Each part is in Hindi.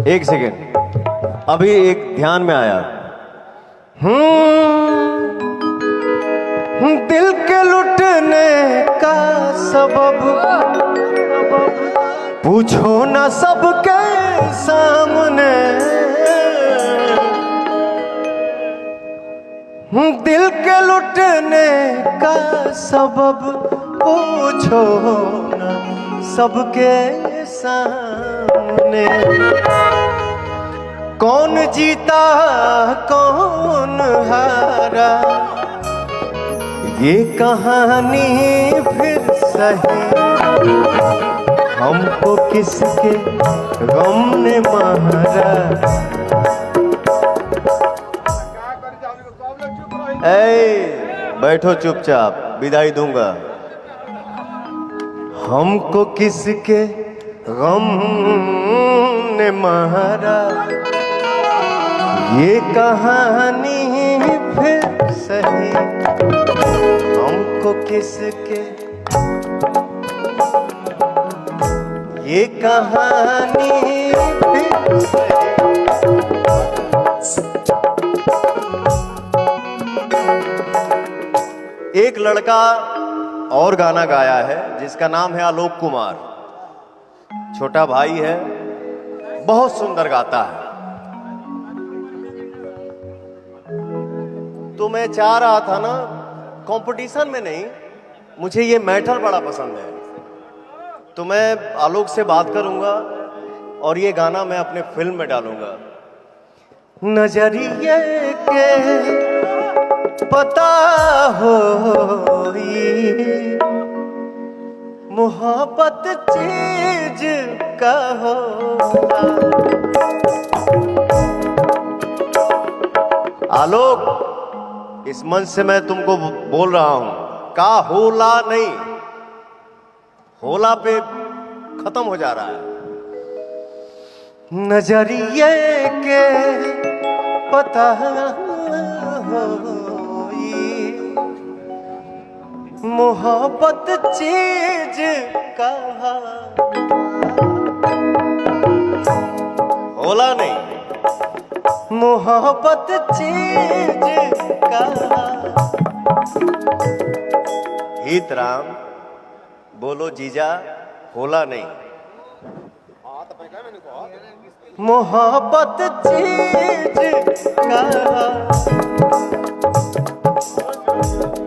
एक सेकेंड, अभी एक ध्यान में आया। दिल के लुटने का सबब पूछो ना सबके सामने। दिल के लुटने का सबब पूछो ना सबके सामने। कौन जीता कौन हारा ये कहानी फिर सही। हमको किसके गम ने मारा। बैठो चुपचाप, विदाई दूंगा। हमको किसके गम ने मारा ये कहानी फिर सही। हमको किसके ये कहानी फिर सही। एक लड़का और गाना गाया है जिसका नाम है आलोक कुमार। छोटा भाई है, बहुत सुंदर गाता है। तो मैं चाह रहा था ना, कंपटीशन में नहीं, मुझे ये मैटर बड़ा पसंद है, तो मैं आलोक से बात करूंगा और ये गाना मैं अपने फिल्म में डालूंगा। नजरिए के पता हो मोहब्बत चीज का हो। आलोक, इस मंच से मैं तुमको बोल रहा हूं, का होला नहीं, होला पे खत्म हो जा रहा है। नजरिए के पता हो मोहब्बत चीज कहा होला नहीं, मोहब्बत चीज कहा। हित राम बोलो जीजा, होला नहीं, मोहब्बत चीज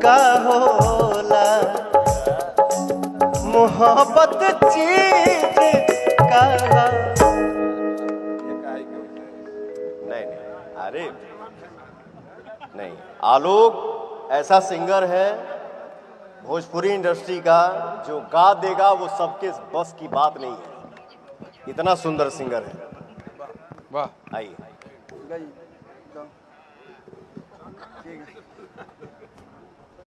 का होला। मोहब्बत चीज का नहीं, अरे नहीं, आलोक ऐसा सिंगर है भोजपुरी इंडस्ट्री का जो गा देगा वो सबके बस की बात नहीं है। इतना सुंदर सिंगर है। वाह, आइए।